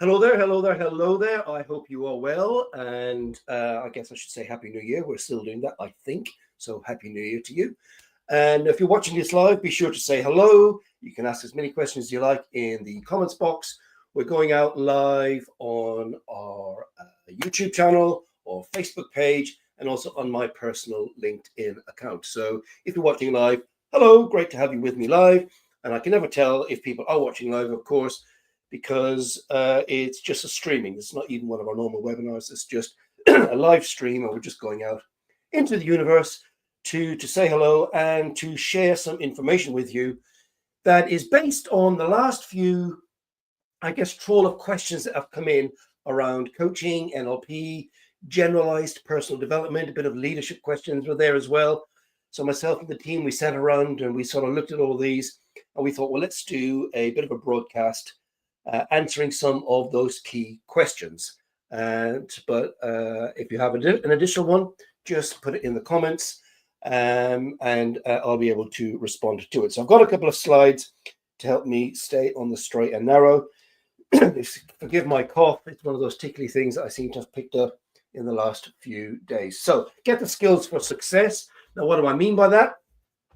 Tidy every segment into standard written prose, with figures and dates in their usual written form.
Hello there, hello there, hello there. I hope you are well. And I guess I should say Happy New Year. We're still doing that, I think. So Happy New Year to you. And if you're watching this live, be sure to say hello. You can ask as many questions as you like in the comments box. We're going out live on our YouTube channel or Facebook page, and also on my personal LinkedIn account. So if you're watching live, hello, great to have you with me live. And I can never tell if people are watching live, of course, because it's just a streaming. It's not even one of our normal webinars. It's just a live stream, and we're just going out into the universe to say hello and to share some information with you that is based on the last few, I guess, trawl of questions that have come in around coaching, NLP, generalized personal development. A bit of leadership questions were there as well. So myself and the team, we sat around and we sort of looked at all these, and we thought, well, let's do a bit of a broadcast answering some of those key questions. But if you have an additional one, just put it in the comments, and I'll be able to respond to it. So I've got a couple of slides to help me stay on the straight and narrow. Forgive my cough. It's one of those tickly things that I seem to have picked up in the last few days. So get the skills for success. Now, what do I mean by that?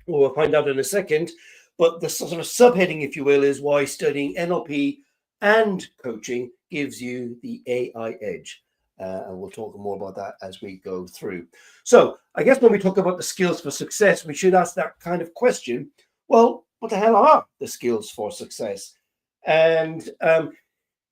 Well, we'll find out in a second. But the sort of subheading, if you will, is why studying NLP and coaching gives you the AI edge. And we'll talk more about that as we go through. So I guess when we talk about the skills for success, we should ask that kind of question. Well, what the hell are the skills for success? And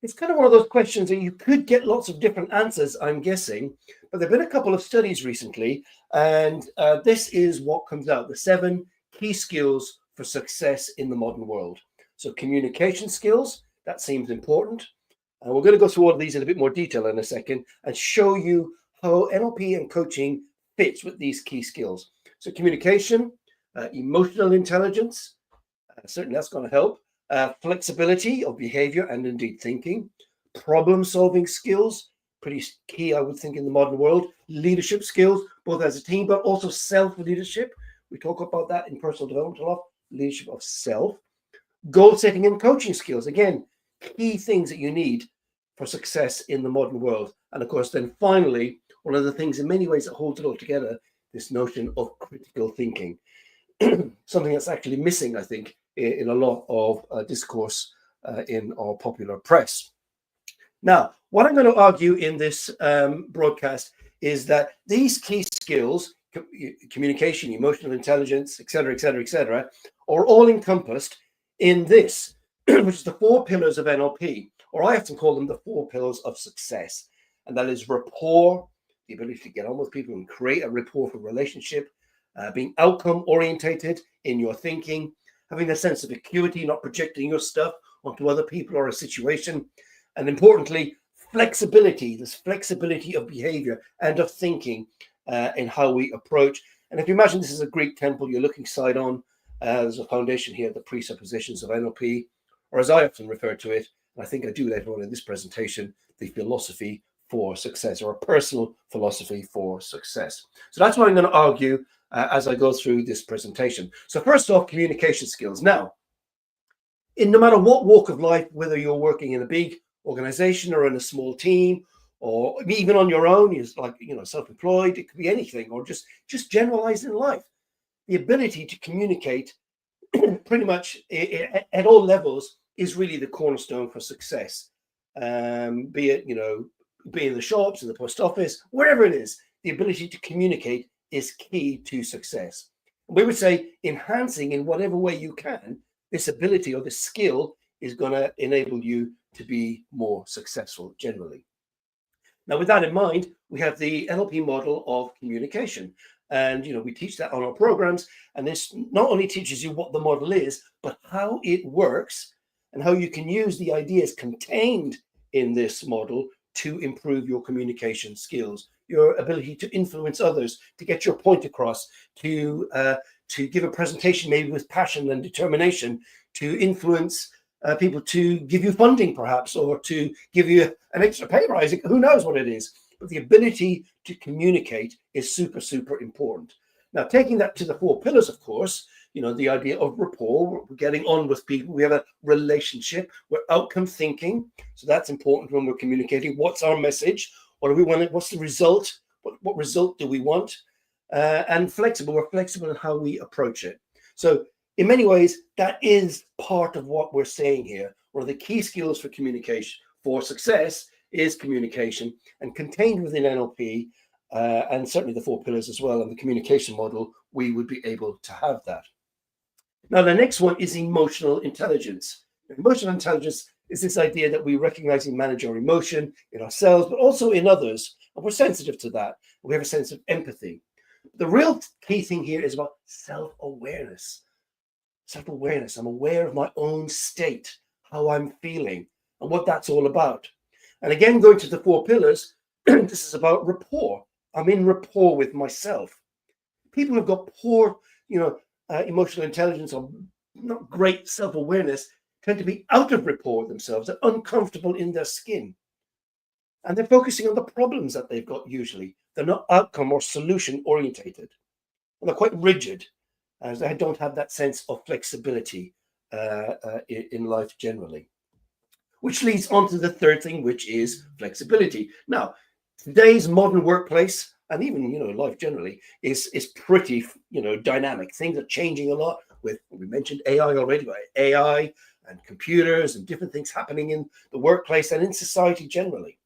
it's kind of one of those questions that you could get lots of different answers, I'm guessing. But there have been a couple of studies recently, and this is what comes out: the 7 key skills for success in the modern world. So communication skills, that seems important. And we're going to go through all of these in a bit more detail in a second and show you how NLP and coaching fits with these key skills. So communication, emotional intelligence, certainly that's going to help. Flexibility of behavior and indeed thinking. Problem-solving skills, pretty key, I would think, in the modern world. Leadership skills, both as a team, but also self-leadership. We talk about that in personal development a lot, leadership of self. Goal setting and coaching skills, again, key things that you need for success in the modern world. And of course, then finally, one of the things in many ways that holds it all together, this notion of critical thinking, something that's actually missing, I think, in a lot of discourse in our popular press. Now, what I'm going to argue in this broadcast is that these key skills, communication, emotional intelligence, etc., are all encompassed in this, which is the 4 pillars of NLP, or I often call them the 4 pillars of success. And that is rapport, the ability to get on with people and create a rapport for relationship, being outcome orientated in your thinking, having a sense of acuity, not projecting your stuff onto other people or a situation, and importantly, flexibility, this flexibility of behavior and of thinking in how we approach. And if you imagine this is a Greek temple, you're looking side on, there's a foundation here, the presuppositions of NLP, or as I often refer to it, and I think I do later on in this presentation, the philosophy for success, or a personal philosophy for success. So that's what I'm going to argue as I go through this presentation. So first off, communication skills. Now, in no matter what walk of life, whether you're working in a big organization or in a small team, or even on your own, you're like, self-employed, it could be anything, or just generalized in life. The ability to communicate pretty much at all levels is really the cornerstone for success. Be it, be in the shops, in the post office, wherever it is, the ability to communicate is key to success. We would say enhancing in whatever way you can, this ability or this skill is going to enable you to be more successful generally. Now, with that in mind, we have the NLP model of communication. And, we teach that on our programs. And this not only teaches you what the model is, but how it works and how you can use the ideas contained in this model to improve your communication skills, your ability to influence others, to get your point across, to give a presentation maybe with passion and determination, to influence people to give you funding perhaps, or to give you an extra pay rise. Who knows what it is? But the ability to communicate is super, super important. Now, taking that to the 4 pillars, of course, the idea of rapport. We're getting on with people. We have a relationship. We're outcome thinking. So that's important when we're communicating. What's our message? What do we want? What's the result? What result do we want? And flexible. We're flexible in how we approach it. So in many ways, that is part of what we're saying here. One of the key skills for communication, for success, is communication, and contained within NLP, and certainly the 4 pillars as well, and the communication model, we would be able to have that. Now, the next one is emotional intelligence. Emotional intelligence is this idea that we recognize and manage our emotion in ourselves, but also in others, and we're sensitive to that. We have a sense of empathy. The real key thing here is about self-awareness. Self-awareness. I'm aware of my own state, how I'm feeling, and what that's all about. And again, going to the 4 pillars, this is about rapport. I'm in rapport with myself. People who've got poor, emotional intelligence or not great self-awareness tend to be out of rapport with themselves. They're uncomfortable in their skin. And they're focusing on the problems that they've got usually. They're not outcome or solution orientated. And they're quite rigid, as they don't have that sense of flexibility in life generally. Which leads on to the third thing, which is flexibility. Now, today's modern workplace, and even life generally, is pretty dynamic. Things are changing a lot. We mentioned AI already, right? AI and computers and different things happening in the workplace and in society generally.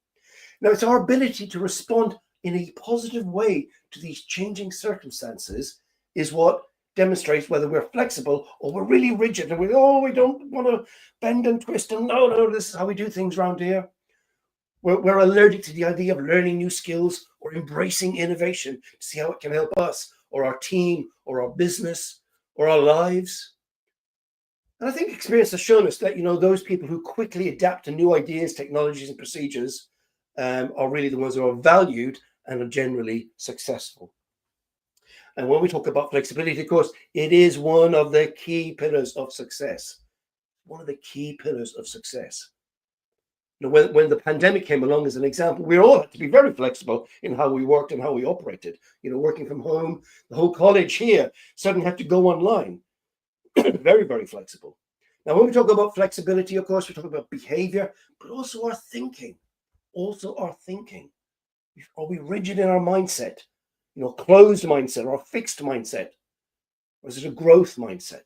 Now, it's our ability to respond in a positive way to these changing circumstances is what demonstrates whether we're flexible or we're really rigid and we don't want to bend and twist, and no, this is how we do things around here. We're allergic to the idea of learning new skills or embracing innovation to see how it can help us or our team or our business or our lives. And I think experience has shown us that those people who quickly adapt to new ideas, technologies, and procedures are really the ones who are valued and are generally successful. And when we talk about flexibility, of course, it is one of the key pillars of success. One of the key pillars of success. When the pandemic came along as an example, we all had to be very flexible in how we worked and how we operated. Working from home, the whole college here suddenly had to go online. Very, very flexible. Now, when we talk about flexibility, of course, we talk about behavior, but also our thinking. Are we rigid in our mindset? Closed mindset or a fixed mindset? Or is it a growth mindset?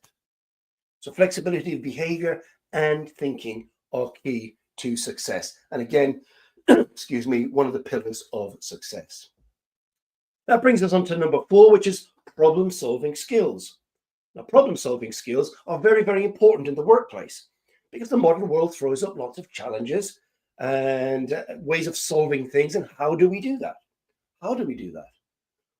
So flexibility of behavior and thinking are key to success. And again, one of the pillars of success. That brings us on to number 4, which is problem-solving skills. Now, problem-solving skills are very, very important in the workplace because the modern world throws up lots of challenges and ways of solving things. And how do we do that?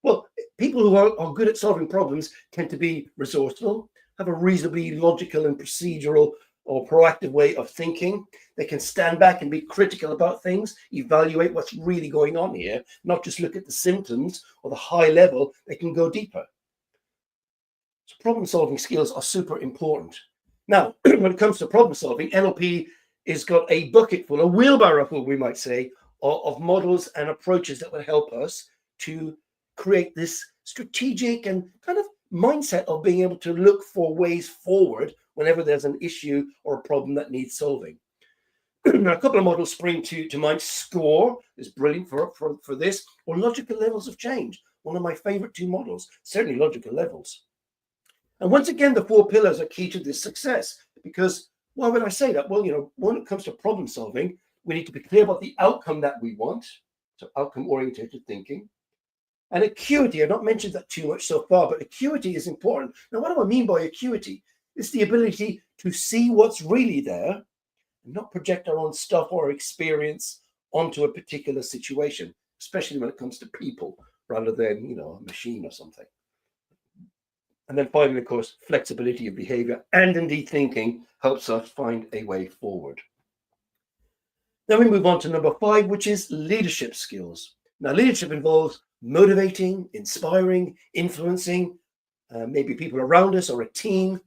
Well, people who are good at solving problems tend to be resourceful, have a reasonably logical and procedural or proactive way of thinking. They can stand back and be critical about things, evaluate what's really going on here, not just look at the symptoms or the high level. They can go deeper. So problem-solving skills are super important. Now, when it comes to problem solving, NLP has got a bucket full, a wheelbarrow full, we might say, of models and approaches that will help us to create this strategic and kind of mindset of being able to look for ways forward whenever there's an issue or a problem that needs solving. Now, a couple of models spring to mind. SCORE is brilliant for this, or logical levels of change. One of my favorite 2 models, certainly logical levels. And once again, the 4 pillars are key to this success because why would I say that? Well, when it comes to problem solving, we need to be clear about the outcome that we want. So outcome-oriented thinking. And acuity, I've not mentioned that too much so far, but acuity is important. Now, what do I mean by acuity? It's the ability to see what's really there and not project our own stuff or experience onto a particular situation, especially when it comes to people rather than, a machine or something. And then finally, of course, flexibility of behavior and indeed thinking helps us find a way forward. Then we move on to number 5, which is leadership skills. Now, leadership involves motivating, inspiring, influencing maybe people around us or a team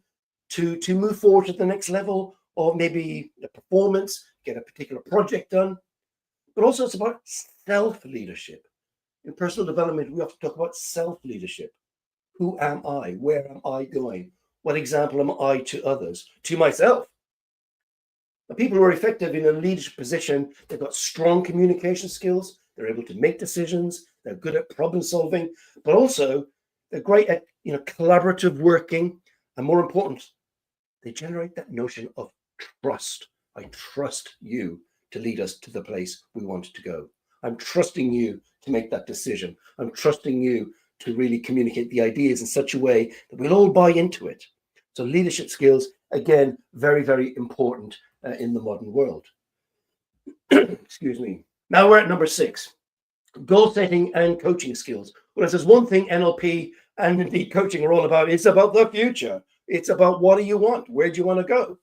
to move forward to the next level, or maybe a performance, get a particular project done. But also it's about self-leadership. In personal development, we often talk about self-leadership. Who am I? Where am I going? What example am I to others, to myself? The people who are effective in a leadership position, they've got strong communication skills, they're able to make decisions, they're good at problem solving, but also they're great at collaborative working, and more important, they generate that notion of trust. I trust you to lead us to the place we want to go. I'm trusting you to make that decision. I'm trusting you to really communicate the ideas in such a way that we'll all buy into it. So leadership skills, again, very, very important in the modern world. Excuse me. Now we're at number 6, goal setting and coaching skills. Well, if there's one thing NLP and indeed coaching are all about, it's about the future. It's about what do you want? Where do you want to go?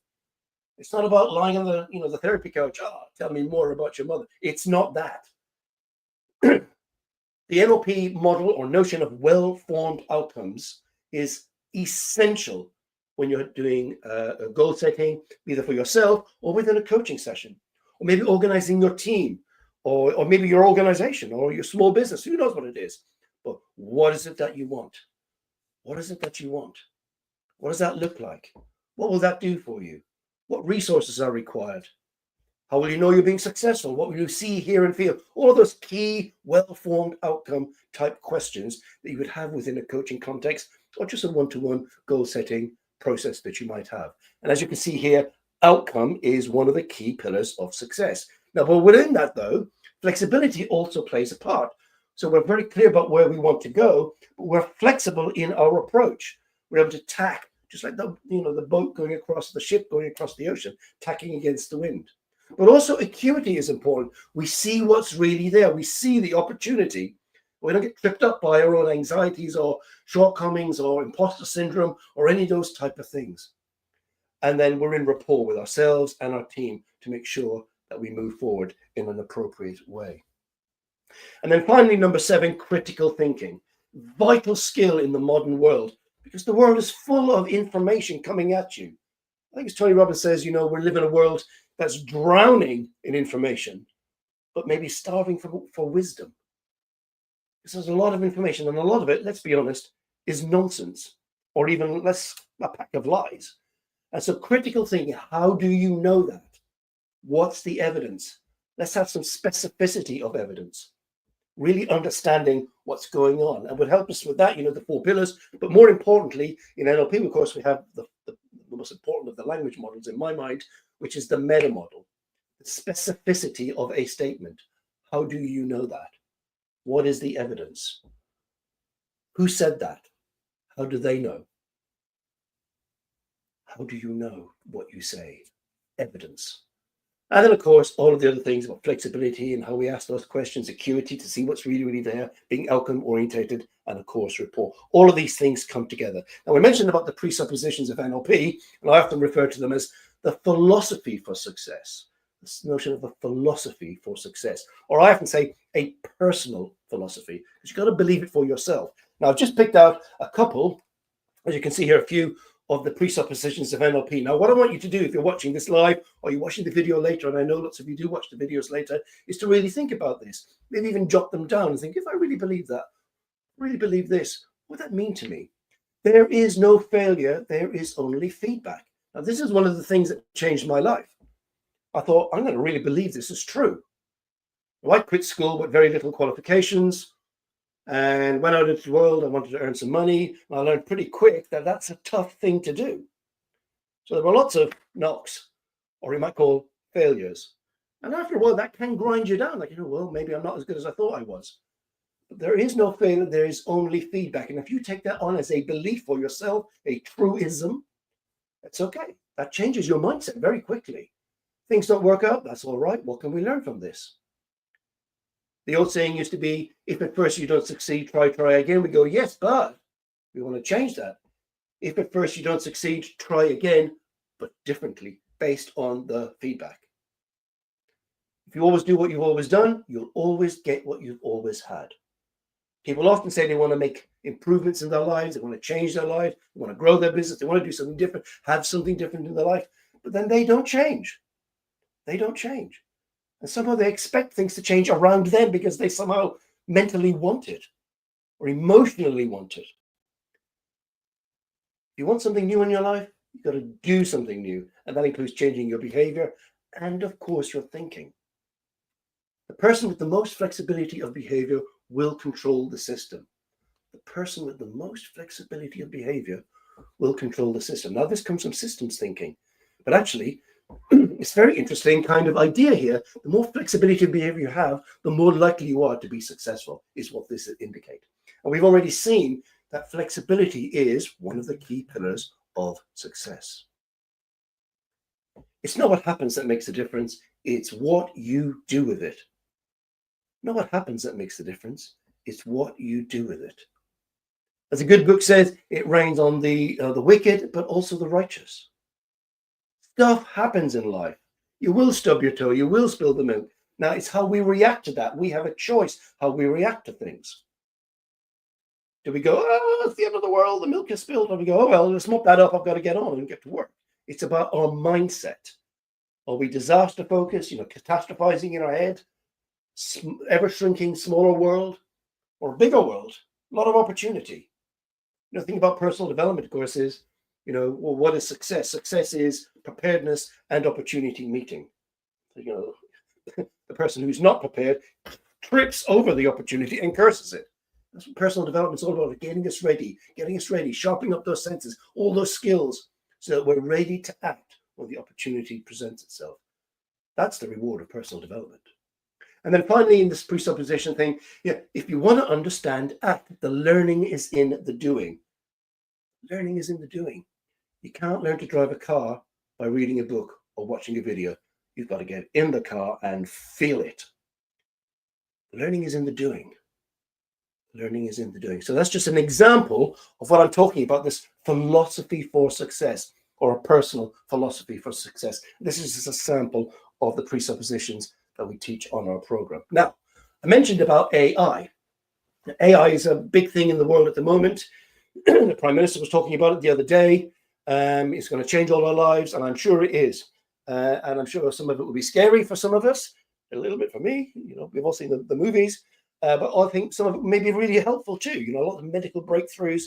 It's not about lying on the therapy couch. Oh, tell me more about your mother. It's not that. The NLP model or notion of well-formed outcomes is essential when you're doing a goal setting, either for yourself or within a coaching session, or maybe organizing your team, or maybe your organization or your small business. Who knows what it is? But what is it that you want? What is it that you want? What does that look like? What will that do for you? What resources are required? How will you know you're being successful? What will you see, hear, and feel? All of those key, well-formed outcome type questions that you would have within a coaching context, or just a one-to-one goal setting process that you might have. And as you can see here, outcome is one of the key pillars of success. Now, but within that, though, flexibility also plays a part. So we're very clear about where we want to go, but we're flexible in our approach. We're able to tack, just like the boat going across the ship, going across the ocean, tacking against the wind. But also acuity is important. We see what's really there. We see the opportunity. We don't get tripped up by our own anxieties or shortcomings or imposter syndrome or any of those type of things. And then we're in rapport with ourselves and our team to make sure that we move forward in an appropriate way. And then finally, number 7, critical thinking. Vital skill in the modern world, because the world is full of information coming at you. I think as Tony Robbins says, we live in a world that's drowning in information, but maybe starving for wisdom. Because there's a lot of information, and a lot of it, let's be honest, is nonsense, or even less, a pack of lies. And so critical thinking, how do you know that? What's the evidence? Let's have some specificity of evidence, really understanding what's going on. And would help us with that, the 4 pillars. But more importantly, in NLP, of course, we have the most important of the language models in my mind, which is the meta model, the specificity of a statement. How do you know that? What is the evidence? Who said that? How do they know? How do you know what you say? Evidence. And then, of course, all of the other things about flexibility and how we ask those questions, acuity to see what's really, really there, being outcome orientated, and of course, rapport. All of these things come together. Now, we mentioned about the presuppositions of NLP, and I often refer to them as the philosophy for success. This notion of a philosophy for success, or I often say a personal philosophy, because you've got to believe it for yourself. Now, I've just picked out a couple, as you can see here, a few of the presuppositions of NLP. Now, what I want you to do, if you're watching this live or you're watching the video later, and I know lots of you do watch the videos later, is to really think about this. Maybe even jot them down and think, if I really believe that, really believe this, what would that mean to me? There is no failure, there is only feedback. Now, this is one of the things that changed my life. I thought, I'm going to really believe this is true. Well, I quit school with very little qualifications and went out into the world. I wanted to earn some money. And I learned pretty quick that that's a tough thing to do. So there were lots of knocks, or you might call failures. And after a while, that can grind you down. Like, well, maybe I'm not as good as I thought I was. But there is no failure. There is only feedback. And if you take that on as a belief for yourself, a truism, it's okay. That changes your mindset very quickly. Things don't work out. That's all right. What can we learn from this? The old saying used to be, if at first you don't succeed, try again. We go, yes, but we want to change that. If at first you don't succeed, try again, but differently, based on the feedback. If you always do what you've always done, you'll always get what you've always had. People often say they want to make improvements in their lives. They want to change their life. They want to grow their business. They want to do something different, have something different in their life. But then they don't change. They don't change. And somehow they expect things to change around them because they somehow mentally want it or emotionally want it. If you want something new in your life, you've got to do something new. And that includes changing your behavior and, of course, your thinking. The person with the most flexibility of behavior will control the system. The person with the most flexibility of behavior will control the system. Now, this comes from systems thinking, but actually, it's a very interesting kind of idea here. The more flexibility of behavior you have, the more likely you are to be successful, is what this indicates. And we've already seen that flexibility is one of the key pillars of success. It's not what happens that makes the difference. It's what you do with it. Not what happens that makes the difference. It's what you do with it. As a good book says, it rains on the wicked, but also the righteous. Stuff happens in life. You will stub your toe. You will spill the milk. Now, it's how we react to that. We have a choice how we react to things. Do we go, oh, it's the end of the world, the milk is spilled? Or we go, oh, well, let's mop that up. I've got to get on and get to work. It's about our mindset. Are we disaster focused, catastrophizing in our head, ever shrinking, smaller world, or bigger world? A lot of opportunity. Think about personal development courses. Well, what is success? Success is preparedness and opportunity meeting. The person who's not prepared trips over the opportunity and curses it. That's what personal development is all about, getting us ready, sharpening up those senses, all those skills, so that we're ready to act when the opportunity presents itself. That's the reward of personal development. And then finally, in this presupposition thing, if you want to understand, act. The learning is in the doing. Learning is in the doing. You can't learn to drive a car by reading a book or watching a video. You've got to get in the car and feel it. Learning is in the doing. Learning is in the doing. So that's just an example of what I'm talking about, this philosophy for success, or a personal philosophy for success. This is just a sample of the presuppositions that we teach on our program. Now, I mentioned about AI. AI is a big thing in the world at the moment. The Prime Minister was talking about it the other day. It's going to change all our lives, and I'm sure it is. And I'm sure some of it will be scary for some of us, a little bit for me. We've all seen the movies, but I think some of it may be really helpful too. A lot of medical breakthroughs.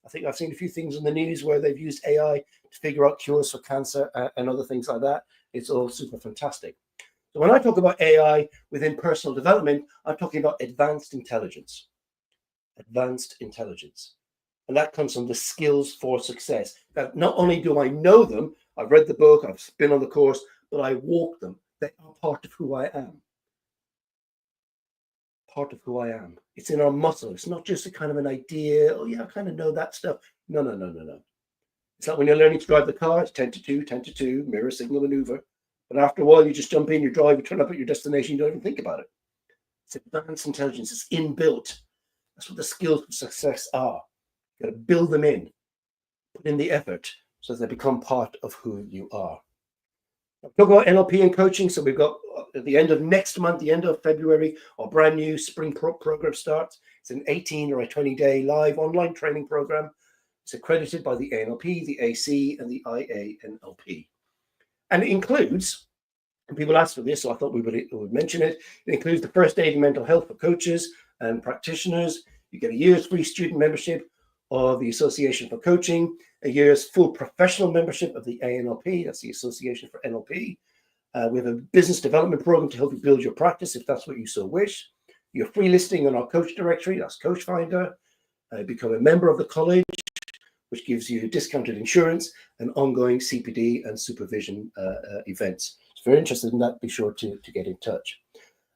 I think I've seen a few things in the news where they've used AI to figure out cures for cancer and other things like that. It's all super fantastic. So when I talk about AI within personal development, I'm talking about advanced intelligence. Advanced intelligence. And that comes from the skills for success. That not only do I know them, I've read the book, I've been on the course, but I walk them. They are part of who I am. Part of who I am. It's in our muscle. It's not just a kind of an idea. Oh yeah, I kind of know that stuff. No. It's like when you're learning to drive the car, it's 10 to 2, 10 to 2, mirror signal maneuver. But after a while, you just jump in, you drive, you turn up at your destination, you don't even think about it. It's advanced intelligence. It's inbuilt. That's what the skills of success are. You've got to build them in, put in the effort so that they become part of who you are. I'll talk about NLP and coaching. So we've got at the end of next month, the end of February, our brand new spring program starts. It's an 18 or a 20-day live online training program. It's accredited by the ANLP, the AC, and the IANLP. And it includes, and people ask for this, so I thought we would mention it. It includes the first aid in mental health for coaches and practitioners. You get a year's free student membership of the Association for Coaching, a year's full professional membership of the ANLP, that's the Association for NLP. We have a business development program to help you build your practice if that's what you so wish. Your free listing on our coach directory, that's Coach Finder. Become a member of the college, which gives you discounted insurance and ongoing CPD and supervision events. If you're interested in that, be sure to get in touch.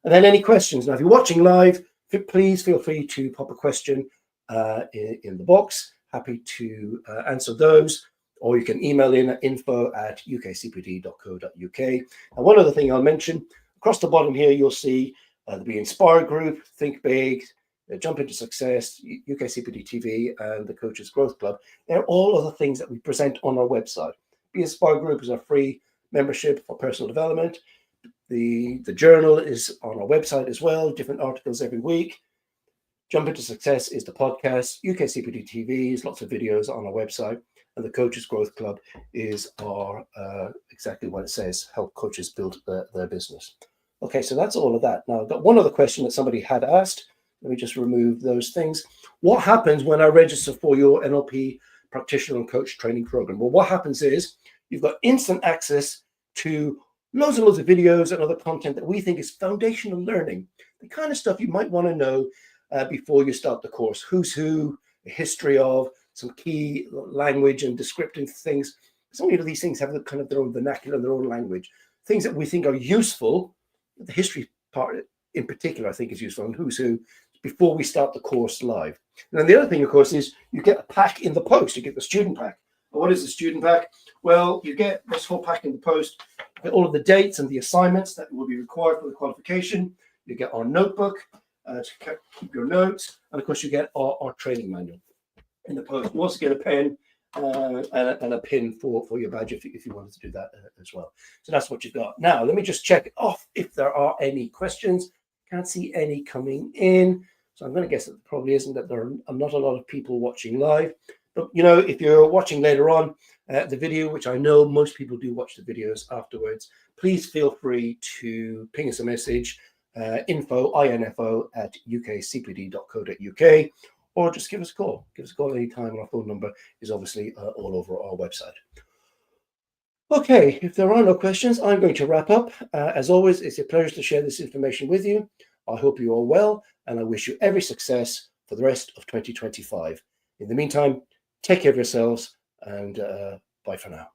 And then any questions. Now, if you're watching live, please feel free to pop a question in the box. Happy to answer those, or you can email in at info@ukcpd.co.uk. And one other thing I'll mention, across the bottom here, you'll see the Be Inspired group, Think Big, Jump into Success, UKCPD-TV, and the Coaches Growth Club. They're all other things that we present on our website. Be Inspired group is our free membership for personal development. The journal is on our website as well, different articles every week. Jump into Success is the podcast. UKCPD-TV is lots of videos on our website. And the Coaches Growth Club is our, exactly what it says, help coaches build their business. Okay, so that's all of that. Now, I've got one other question that somebody had asked. Let me just remove those things. What happens when I register for your NLP practitioner and coach training program. Well, what happens is you've got instant access to loads and loads of videos and other content that we think is foundational learning, the kind of stuff you might want to know before you start the course. Who's who, the history of, some key language and descriptive things. So many of these things have kind of their own vernacular, their own language. Things that we think are useful, the history part in particular, I think is useful, and who's who, before we start the course live. And then the other thing, of course, is you get a pack in the post. You get the student pack. And what is the student pack? Well, you get this whole pack in the post, you get all of the dates and the assignments that will be required for the qualification. You get our notebook to keep your notes. And of course, you get our training manual in the post. You also get a pen and a pin for your badge if you wanted to do that as well. So that's what you've got. Now, let me just check off if there are any questions. Can't see any coming in. So I'm going to guess that there probably isn't, that there are not a lot of people watching live. But, you know, if you're watching later on the video, which I know most people do watch the videos afterwards, please feel free to ping us a message, info at UKCPD.co.uk, or just give us a call. Give us a call anytime. Our phone number is obviously all over our website. Okay, if there are no questions, I'm going to wrap up. As always, it's a pleasure to share this information with you. I hope you are well, and I wish you every success for the rest of 2025. In the meantime, take care of yourselves, and bye for now.